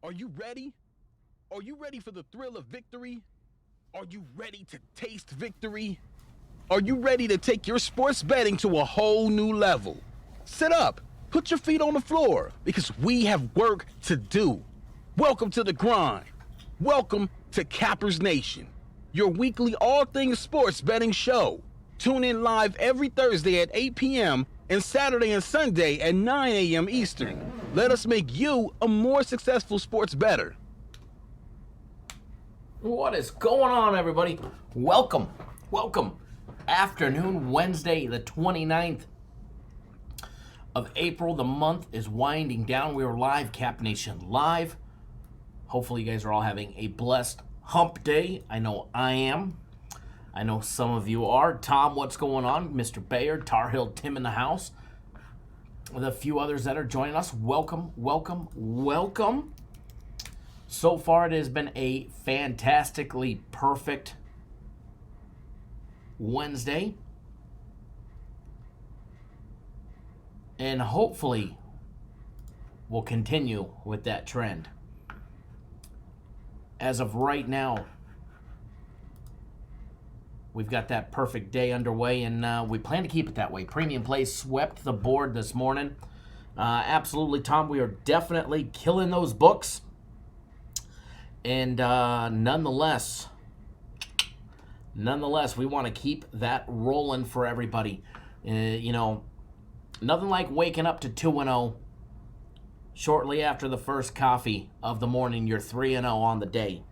Are you ready? Are you ready for the thrill of victory? Are you ready to taste victory? Are you ready to take your sports betting to a whole new level? Sit up, put your feet on the floor, because we have work to do. Welcome to the grind. Welcome to Cappers Nation, your weekly all things sports betting show. Tune in live every Thursday at 8 p.m. and Saturday and Sunday at 9 a.m. Eastern. Let us make you a more successful sports bettor. What is going on, everybody? Welcome. Afternoon, Wednesday, the 29th of April. The month is winding down. We are live, Cap Nation Live. Hopefully you guys are all having a blessed hump day. I know I am. I know some of you are. Tom, what's going on? Mr. Bayard, Tar Heel Tim in the house. With a few others that are joining us. Welcome. So far, it has been a fantastically perfect Wednesday. And hopefully, we'll continue with that trend. As of right now, we've got that perfect day underway, and we plan to keep it that way. Premium Plays swept the board this morning. Absolutely, Tom, we are definitely killing those books. And nonetheless, we want to keep that rolling for everybody. Nothing like waking up to 2-0 shortly after the first coffee of the morning. You're 3-0 on the day.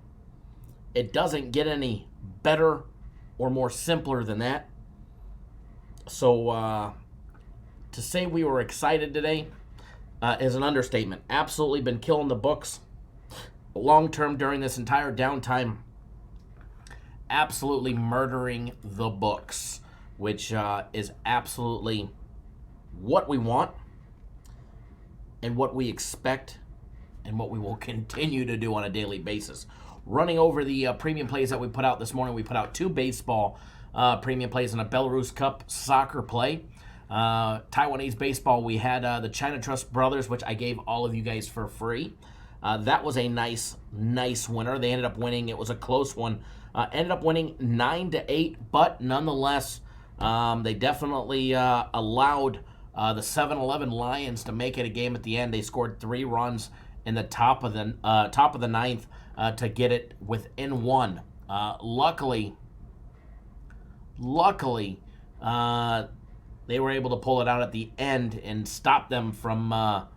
It doesn't get any better or more simpler than that. So to say we were excited today is an understatement. Absolutely been killing the books long term during this entire downtime. Absolutely murdering the books, which is absolutely what we want and what we expect and what we will continue to do on a daily basis. Running over the premium plays that we put out this morning, we put out 2 baseball premium plays and a Belarus Cup soccer play. Taiwanese baseball, we had the China Trust Brothers, which I gave all of you guys for free. That was a nice winner. They ended up winning. It was a close one. Ended up winning 9-8, but nonetheless, they definitely allowed the 7-11 Lions to make it a game at the end. They scored 3 runs in the top of the ninth to get it within 1. Luckily, they were able to pull it out at the end and stop them from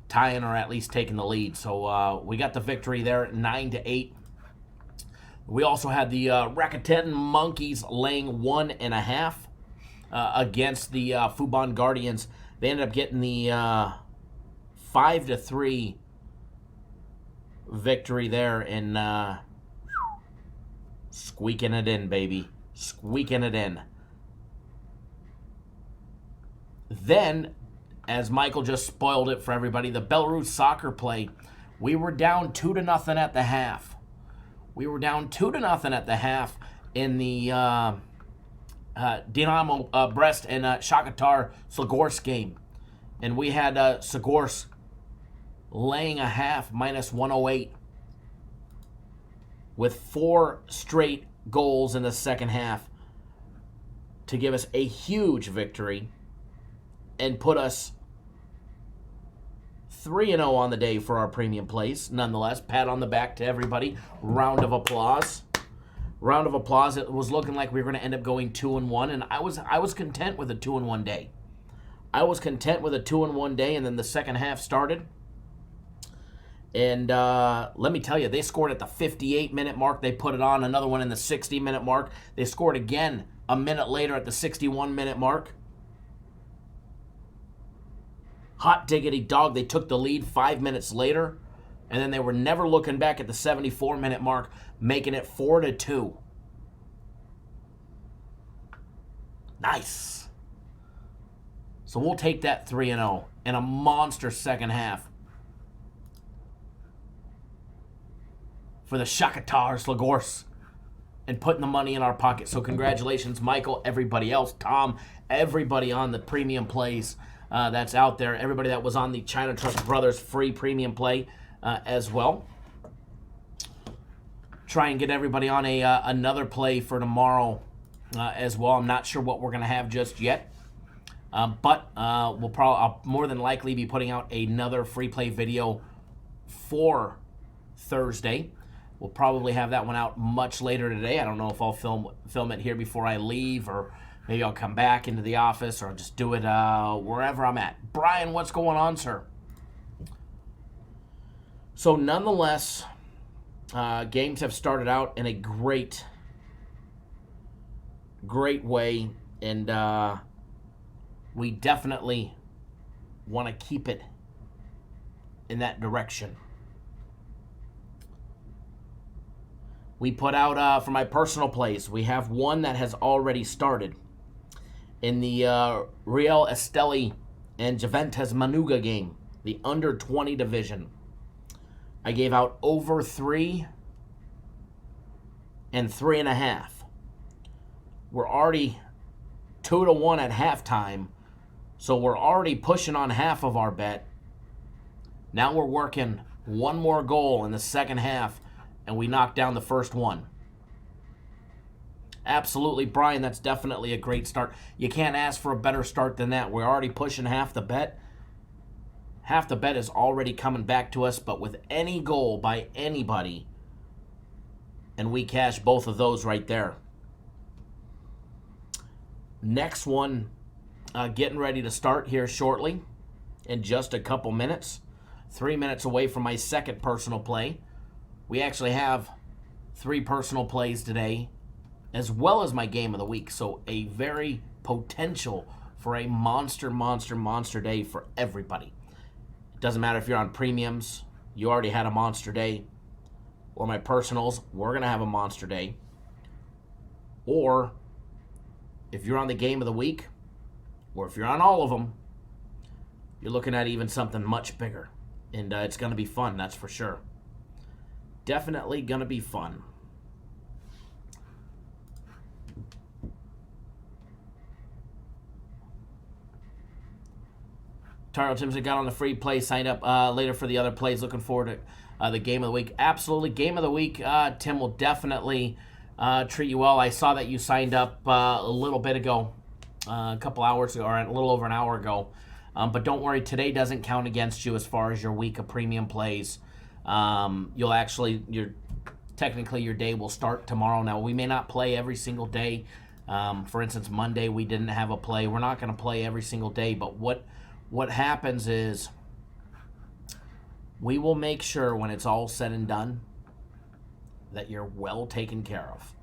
tying or at least taking the lead. So we got the victory there at 9-8. We also had the Rakuten Monkeys laying 1.5 against the Fubon Guardians. They ended up getting the 5-3 victory there and squeaking it in, baby. Squeaking it in. Then, as Michael just spoiled it for everybody, the Belarus soccer play, we were down 2-0 at the half. We were down 2-0 at the half in the Dynamo Brest and Shakhtar Zagorsk game. And we had Zagorsk laying a half minus 108 with 4 straight goals in the second half to give us a huge victory and put us 3-0 on the day for our premium plays. Nonetheless, pat on the back to everybody. Round of applause. It was looking like we were going to end up going 2-1, and I was content with a 2-1 day. And then the second half started. And let me tell you, they scored at the 58-minute mark. They put it on, another one in the 60-minute mark. They scored again a minute later at the 61-minute mark. Hot diggity dog, they took the lead 5 minutes later, and then they were never looking back at the 74-minute mark, making it 4-2. Nice. So we'll take that 3-0 and a monster second half for the Shakhtar Zagorsk and putting the money in our pocket. So congratulations, Michael, everybody else, Tom, everybody on the premium plays that's out there, everybody that was on the China Trust Brothers free premium play. as well. Try and get everybody on another play for tomorrow as well. I'm not sure what we're going to have just yet. But I'll more than likely be putting out another free play video for Thursday. We'll probably have that one out much later today. I don't know if I'll film it here before I leave, or maybe I'll come back into the office, or I'll just do it wherever I'm at. Brian, what's going on, sir? So nonetheless, games have started out in a great way, and we definitely want to keep it in that direction. We put out, for my personal plays, we have one that has already started. In the Real Esteli and Juventus Manuga game, the under 20 division, I gave out over 3 and 3.5. We're already 2-1 at halftime, so we're already pushing on half of our bet. Now we're working one more goal in the second half, and we knock down the first one. Absolutely, Brian, that's definitely a great start. You can't ask for a better start than that. We're already pushing half the bet. Half the bet is already coming back to us, but with any goal by anybody, and we cash both of those right there. Next one, getting ready to start here shortly in just a couple minutes. 3 minutes away from my second personal play. We actually have 3 personal plays today, as well as my game of the week. So a very potential for a monster day for everybody. It doesn't matter if you're on premiums, you already had a monster day, or my personals, we're going to have a monster day. Or if you're on the game of the week, or if you're on all of them, you're looking at even something much bigger. And it's going to be fun, that's for sure. Definitely going to be fun. Taro Timson got on the free play, signed up later for the other plays. Looking forward to the game of the week. Absolutely. Game of the week, Tim, will definitely treat you well. I saw that you signed up a little bit ago, a couple hours ago, or a little over an hour ago. But don't worry, today doesn't count against you as far as your week of premium plays. Technically your day will start tomorrow. Now, we may not play every single day. For instance, Monday we didn't have a play. We're not going to play every single day, but what happens is we will make sure when it's all said and done that you're well taken care of.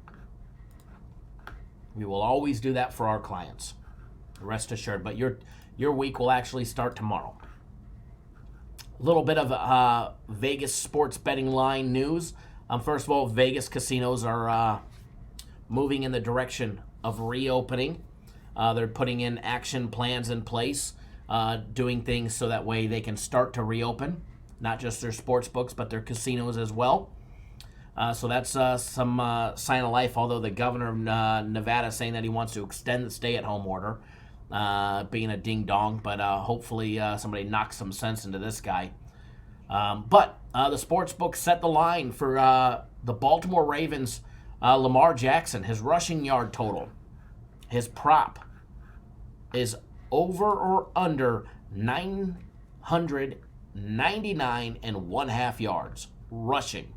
We will always do that for our clients. Rest assured. But your week will actually start tomorrow. A little bit of Vegas sports betting line news. First of all, Vegas casinos are moving in the direction of reopening. They're putting in action plans in place, doing things so that way they can start to reopen, not just their sports books, but their casinos as well. So that's some sign of life, although the governor of Nevada is saying that he wants to extend the stay-at-home order, being a ding-dong, but hopefully somebody knocks some sense into this guy. But the sports book set the line for the Baltimore Ravens, Lamar Jackson, his rushing yard total. His prop is over or under 999.5 yards rushing.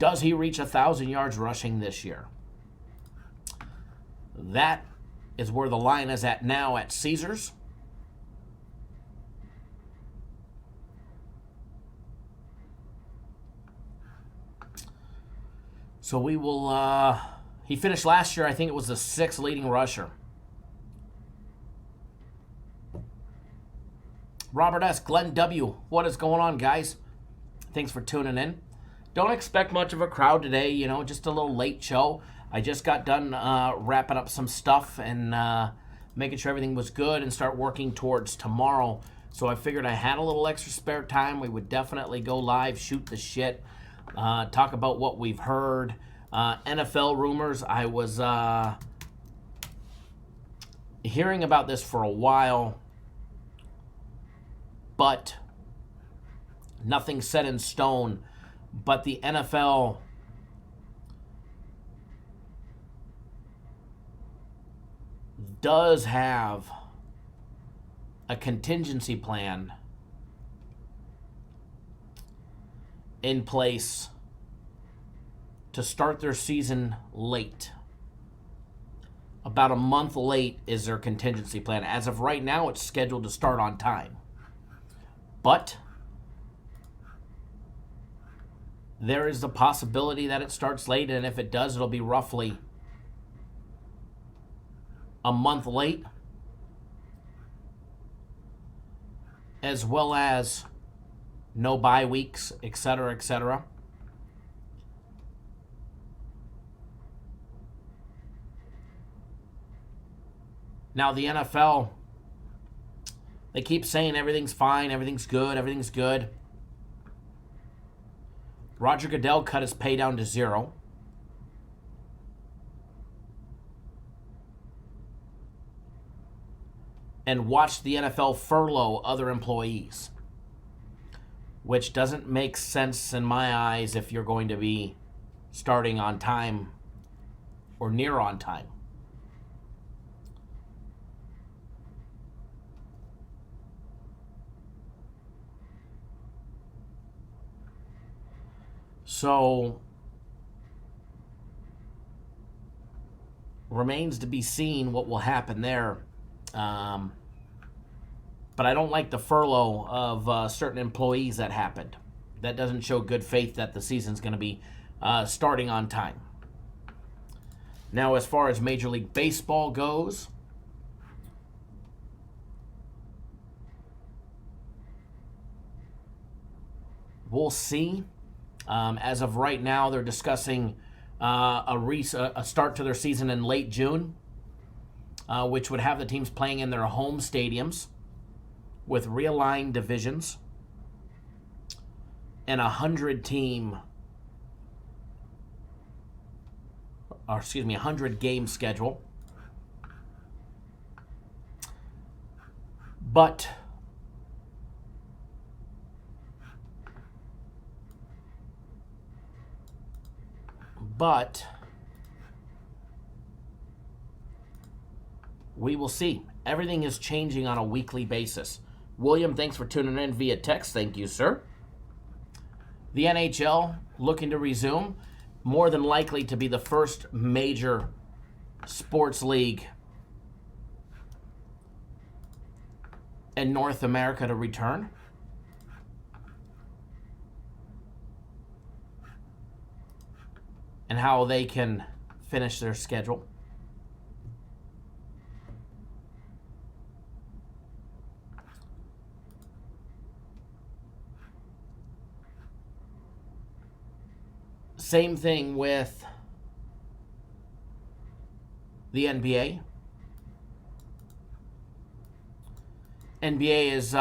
Does he reach 1,000 yards rushing this year? That is where the line is at now at Caesars. So we will, he finished last year, I think it was the 6th leading rusher. Robert S., Glenn W., what is going on, guys? Thanks for tuning in. Don't expect much of a crowd today, just a little late show. I just got done wrapping up some stuff and making sure everything was good and start working towards tomorrow. So I figured I had a little extra spare time. We would definitely go live, shoot the shit, talk about what we've heard. NFL rumors, I was hearing about this for a while, but Nothing set in stone, but the NFL does have a contingency plan in place to start their season late. About a month late is their contingency plan. As of right now, it's scheduled to start on time. But there is the possibility that it starts late, and if it does, it'll be roughly a month late, as well as no bye weeks, etc., etc. Now, the NFL, they keep saying everything's fine, everything's good, everything's good. Roger Goodell cut his pay down to 0. And watched the NFL furlough other employees, which doesn't make sense in my eyes if you're going to be starting on time or near on time. So, remains to be seen what will happen there. But I don't like the furlough of certain employees that happened. That doesn't show good faith that the season's going to be starting on time. Now, as far as Major League Baseball goes, we'll see. As of right now, they're discussing a start to their season in late June, which would have the teams playing in their home stadiums with realigned divisions and 100 game schedule. But we will see. Everything is changing on a weekly basis. William, thanks for tuning in via text. Thank you, sir. The NHL looking to resume, more than likely to be the first major sports league in North America to return. And how they can finish their schedule. Same thing with the NBA. NBA is,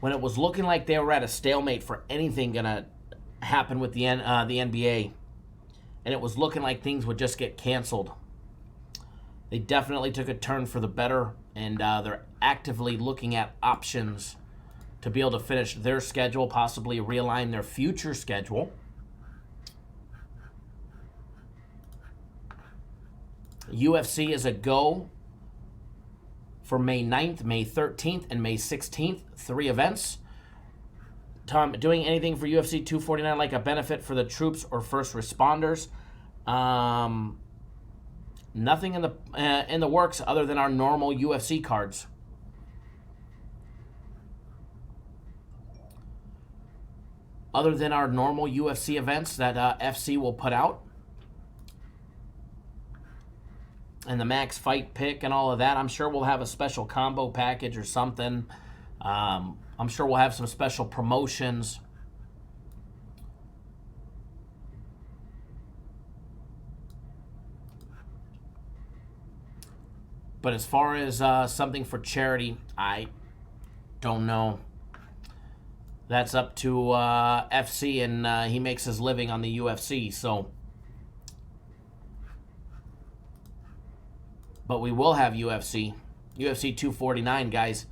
when it was looking like they were at a stalemate for anything going to happen with the NBA, and it was looking like things would just get canceled, they definitely took a turn for the better, and they're actively looking at options to be able to finish their schedule, possibly realign their future schedule. UFC is a go for May 9th, May 13th, and May 16th. 3 events. Tom, doing anything for UFC 249 like a benefit for the troops or first responders? Nothing in the works other than our normal UFC cards. Other than our normal UFC events that FC will put out. And the max fight pick and all of that. I'm sure we'll have a special combo package or something. I'm sure we'll have some special promotions. But as far as something for charity, I don't know. That's up to FC, and he makes his living on the UFC, so. But we will have UFC. UFC 249, guys.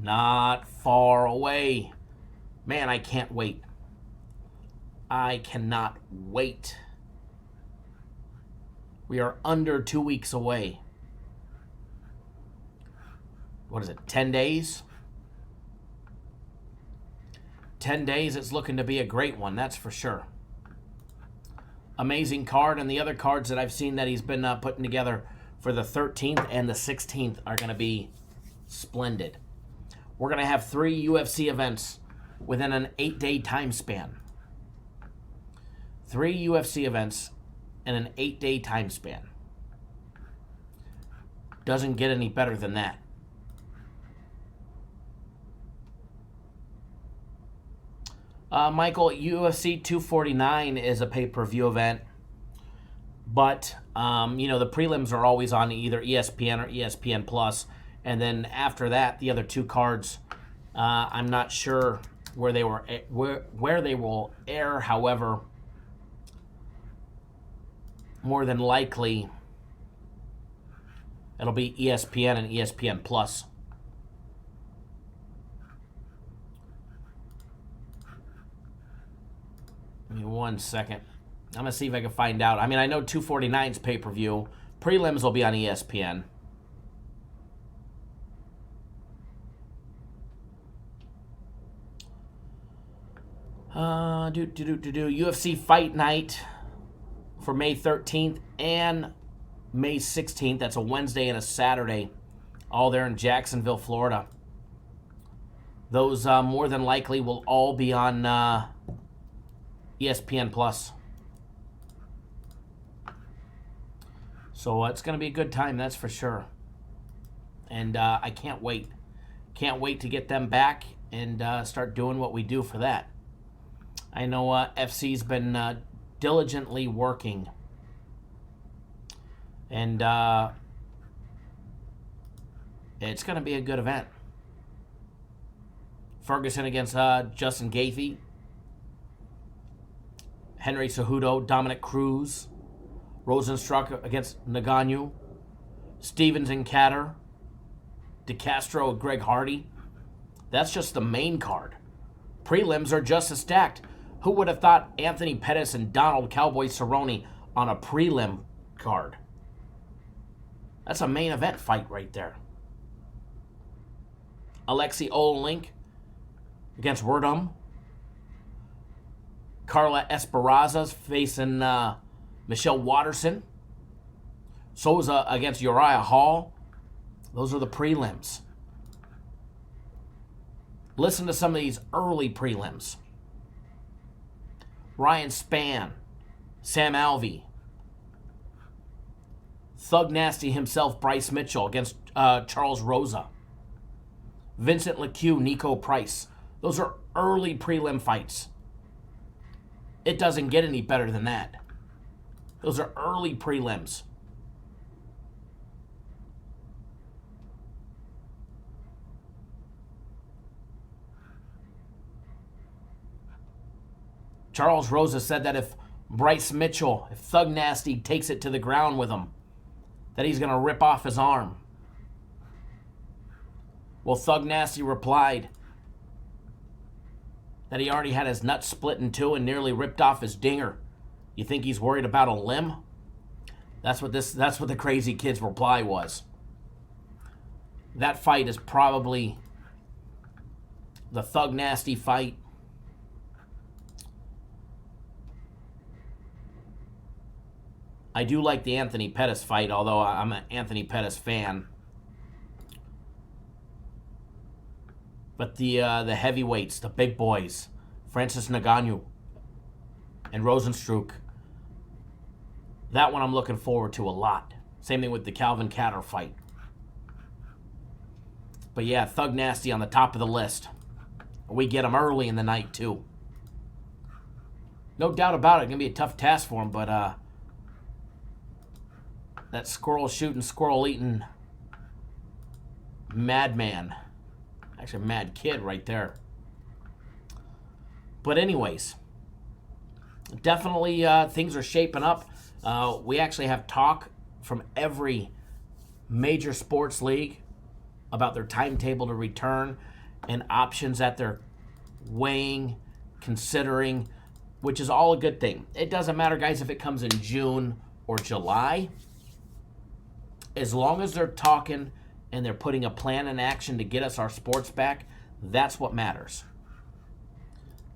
Not far away. Man, I can't wait. I cannot wait. We are under 2 weeks away. What is it, 10 days? 10 days, it's looking to be a great one, that's for sure. Amazing card, and the other cards that I've seen that he's been putting together for the 13th and the 16th are going to be splendid. We're going to have 3 UFC events within an 8-day time span. 3 UFC events in an 8-day time span. Doesn't get any better than that. Michael, UFC 249 is a pay-per-view event, but the prelims are always on either ESPN or ESPN Plus, and then after that, the other 2 cards, I'm not sure where they will air. However, more than likely, it'll be ESPN and ESPN Plus. Give me 1 second. I'm going to see if I can find out. I mean, I know 249's pay-per-view. Prelims will be on ESPN. UFC Fight Night for May 13th and May 16th. That's a Wednesday and a Saturday. All there in Jacksonville, Florida. Those more than likely will all be on ESPN Plus. So it's going to be a good time, that's for sure. And I can't wait. Can't wait to get them back and start doing what we do for that. I know FC's been diligently working. And it's going to be a good event. Ferguson against Justin Gaethje. Henry Cejudo, Dominic Cruz. Rosenstruck against Ngannou. Stevens and Catter. DeCastro, Greg Hardy. That's just the main card. Prelims are just as stacked. Who would have thought Anthony Pettis and Donald Cowboy Cerrone on a prelim card? That's a main event fight right there. Alexei Olenk against Werdum. Carla Esparza's facing Michelle Watterson. Souza against Uriah Hall. Those are the prelims. Listen to some of these early prelims. Ryan Spann, Sam Alvey. Thug Nasty himself, Bryce Mitchell against Charles Rosa. Vincent LeCue, Nico Price. Those are early prelim fights. It doesn't get any better than that. Those are early prelims. Charles Rosa said that if Bryce Mitchell, if Thug Nasty takes it to the ground with him, that he's going to rip off his arm. Well, Thug Nasty replied that he already had his nuts split in 2 and nearly ripped off his dinger. You think he's worried about a limb? That's what the crazy kid's reply was. That fight is probably the Thug Nasty fight. I do like the Anthony Pettis fight, although I'm an Anthony Pettis fan. But the heavyweights, the big boys, Francis Ngannou and Rosenstruck, that one I'm looking forward to a lot. Same thing with the Calvin Kattar fight. But yeah, Thug Nasty on the top of the list. We get him early in the night too. No doubt about it, it's going to be a tough task for him, but that squirrel shooting, squirrel eating madman. Actually, mad kid right there. But anyways, definitely things are shaping up. We actually have talk from every major sports league about their timetable to return and options that they're weighing, considering, which is all a good thing. It doesn't matter, guys, if it comes in June or July. As long as they're talking and they're putting a plan in action to get us our sports back, that's what matters.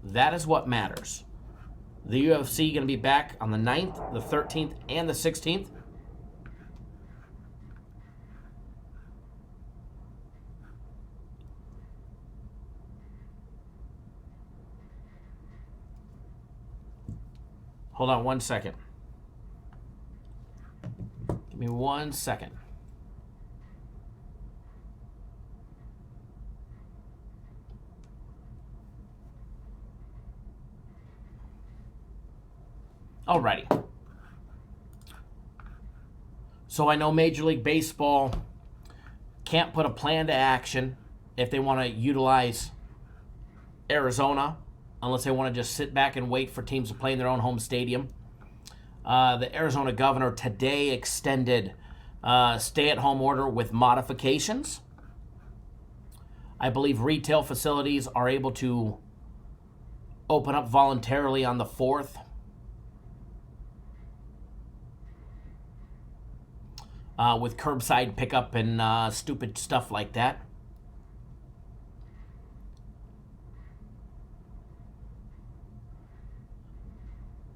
That is what matters. The UFC going to be back on the 9th, the 13th, and the 16th. Hold on 1 second. Give me 1 second. Alrighty. So I know Major League Baseball can't put a plan to action if they want to utilize Arizona, unless they want to just sit back and wait for teams to play in their own home stadium. The Arizona governor today extended stay-at-home order with modifications. I believe retail facilities are able to open up voluntarily on the 4th. With curbside pickup and stupid stuff like that.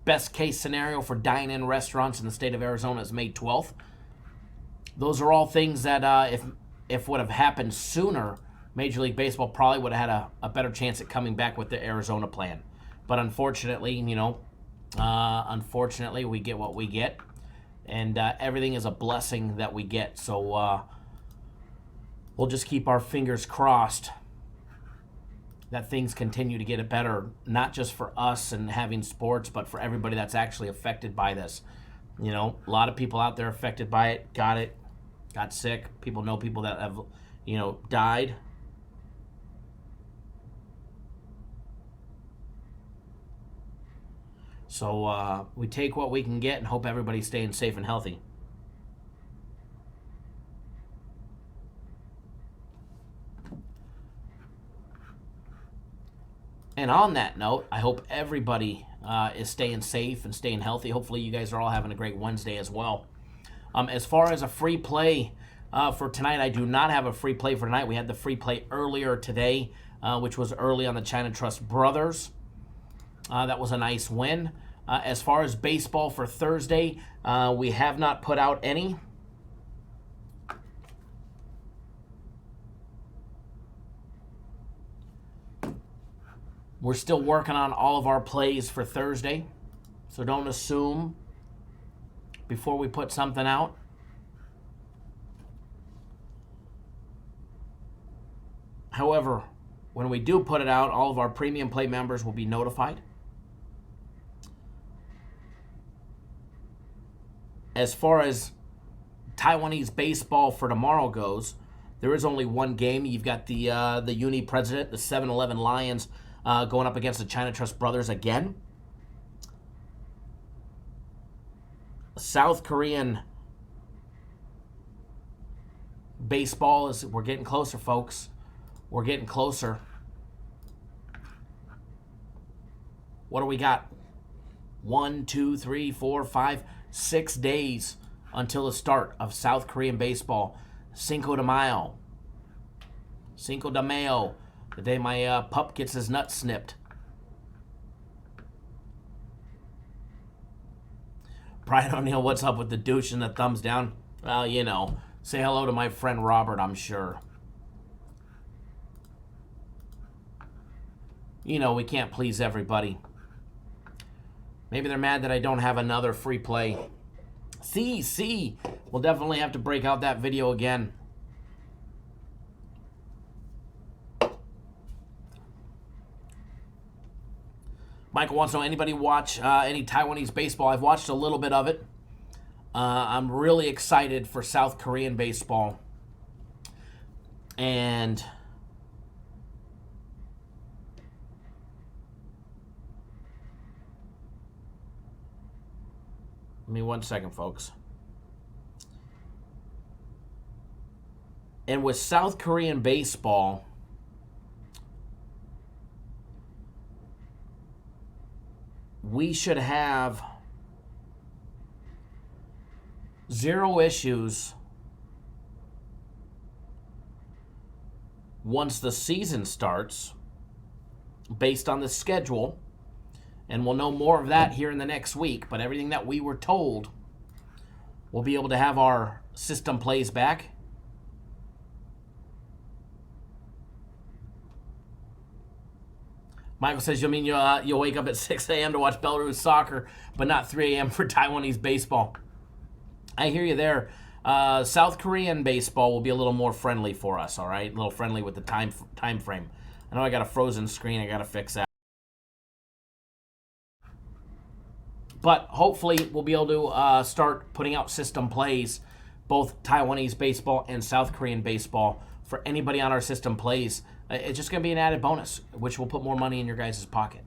Best case scenario for dine-in restaurants in the state of Arizona is May 12th. Those are all things that if would have happened sooner, Major League Baseball probably would have had a better chance at coming back with the Arizona plan. But unfortunately, unfortunately, we get what we get. And everything is a blessing that we get. So we'll just keep our fingers crossed that things continue to get better, not just for us and having sports, but for everybody that's actually affected by this. A lot of people out there affected by it, got sick. People know people that have, died. So we take what we can get and hope everybody's staying safe and healthy. And on that note, I hope everybody is staying safe and staying healthy. Hopefully you guys are all having a great Wednesday as well. As far as a free play for tonight, I do not have a free play for tonight. We had the free play earlier today, which was early on the China Trust Brothers. That was a nice win. As far as baseball for Thursday, we have not put out any. We're still working on all of our plays for Thursday, so don't assume before we put something out. However, when we do put it out, all of our premium play members will be notified. As far as Taiwanese baseball for tomorrow goes, there is only one game. You've got the Uni President, the 7-Eleven Lions, going up against the China Trust Brothers again. South Korean baseball we're getting closer, folks. We're getting closer. What do we got? 1, 2, 3, 4, 5, 6 days until the start of South Korean baseball. Cinco de Mayo. Cinco de Mayo. The day my pup gets his nuts snipped. Brian O'Neill, what's up with the douche and the thumbs down? Well, say hello to my friend Robert, I'm sure. We can't please everybody. Maybe they're mad that I don't have another free play. See, we'll definitely have to break out that video again. Michael wants to know, anybody watch any Taiwanese baseball? I've watched a little bit of it. I'm really excited for South Korean baseball. And give me 1 second, folks. And with South Korean baseball, we should have 0 issues once the season starts, based on the schedule. And we'll know more of that here in the next week. But everything that we were told, we'll be able to have our system plays back. Michael says, you mean you'll wake up at 6 a.m. to watch Belarus soccer, but not 3 a.m. for Taiwanese baseball. I hear you there. South Korean baseball will be a little more friendly for us, all right? A little friendly with the time frame. I know I got a frozen screen. I got to fix that. But hopefully we'll be able to start putting out system plays, both Taiwanese baseball and South Korean baseball, for anybody on our system plays. It's just going to be an added bonus, which will put more money in your guys' pocket.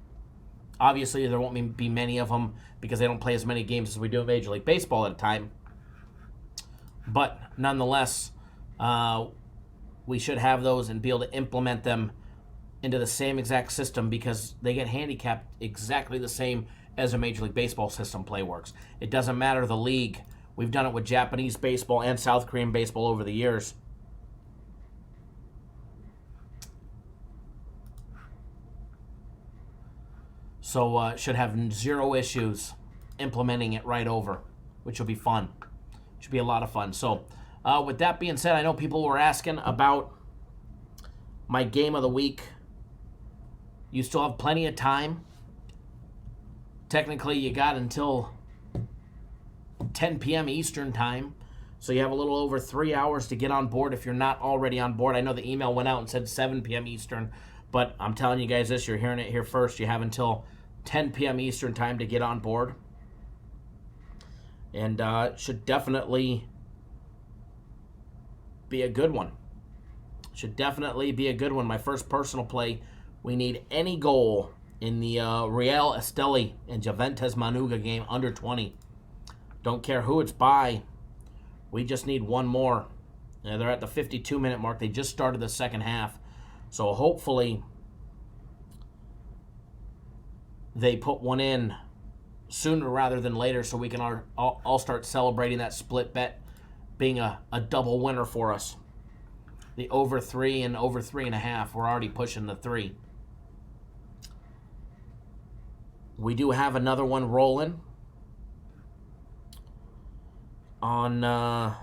Obviously, there won't be many of them because they don't play as many games as we do in Major League Baseball at a time. But nonetheless, we should have those and be able to implement them into the same exact system because they get handicapped exactly the same as a Major League Baseball system play works. It doesn't matter the league. We've done it with Japanese baseball and South Korean baseball over the years. So should have 0 issues implementing it right over, which will be fun. Should be a lot of fun. So with that being said, I know people were asking about my game of the week. You still have plenty of time. Technically, you got until 10 p.m. Eastern time. So you have a little over 3 hours to get on board if you're not already on board. I know the email went out and said 7 p.m. Eastern, but I'm telling you guys this, you're hearing it here first. You have until 10 p.m. Eastern time to get on board. And should definitely be a good one. Should definitely be a good one. My first personal play, we need any goal in the Real Esteli and Juventus Manuga game under 20. Don't care who it's by. We just need one more. They're at the 52-minute mark. They just started the second half. So hopefully they put one in sooner rather than later so we can all start celebrating that split bet being a double winner for us. The over 3 and over 3.5. We're already pushing the 3. We do have another one rolling on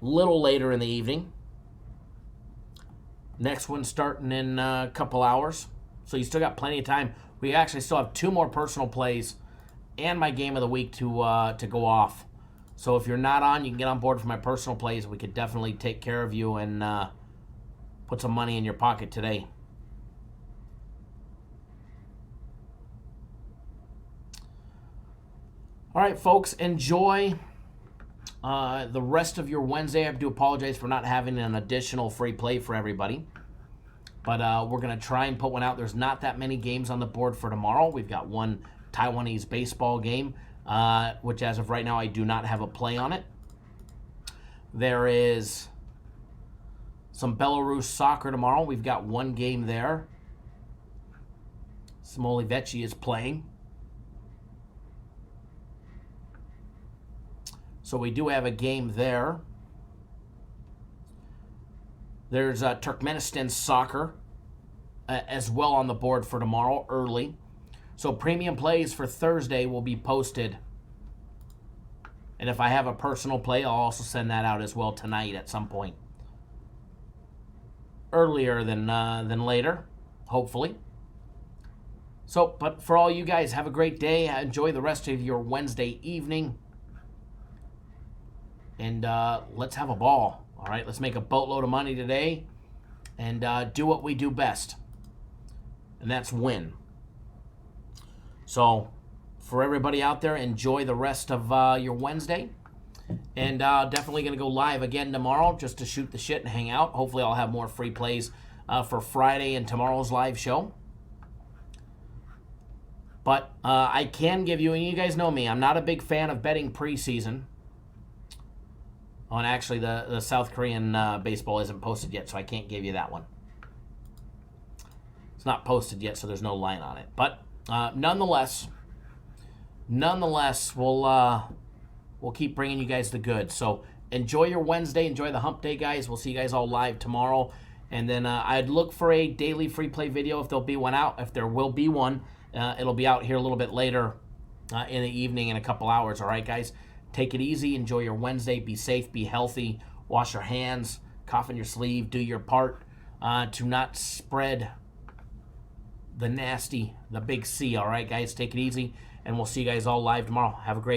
little later in the evening. Next one starting in a couple hours. So you still got plenty of time. We actually still have 2 more personal plays and my game of the week to go off. So if you're not on, you can get on board for my personal plays. We could definitely take care of you and put some money in your pocket today. All right, folks, enjoy the rest of your Wednesday. I do apologize for not having an additional free play for everybody. But we're going to try and put one out. There's not that many games on the board for tomorrow. We've got one Taiwanese baseball game, which as of right now, I do not have a play on it. There is some Belarus soccer tomorrow. We've got one game there. Smoliveci is playing. So we do have a game there. There's Turkmenistan soccer as well on the board for tomorrow early. So premium plays for Thursday will be posted. And if I have a personal play, I'll also send that out as well tonight at some point. Earlier than later, hopefully. So, but for all you guys, have a great day. Enjoy the rest of your Wednesday evening. And let's have a ball. All right, let's make a boatload of money today and do what we do best. And that's win. So for everybody out there, enjoy the rest of your Wednesday. And definitely going to go live again tomorrow just to shoot the shit and hang out. Hopefully I'll have more free plays for Friday and tomorrow's live show. But I can give you, and you guys know me, I'm not a big fan of betting preseason. Oh, and actually, the South Korean baseball isn't posted yet, so I can't give you that one. It's not posted yet, so there's no line on it. But nonetheless, we'll keep bringing you guys the goods. So enjoy your Wednesday. Enjoy the hump day, guys. We'll see you guys all live tomorrow. And then I'd look for a daily free play video if there'll be one out. If there will be one, it'll be out here a little bit later in the evening in a couple hours. All right, guys? Take it easy. Enjoy your Wednesday. Be safe. Be healthy. Wash your hands. Cough in your sleeve. Do your part to not spread the nasty, the big C. All right, guys? Take it easy. And we'll see you guys all live tomorrow. Have a great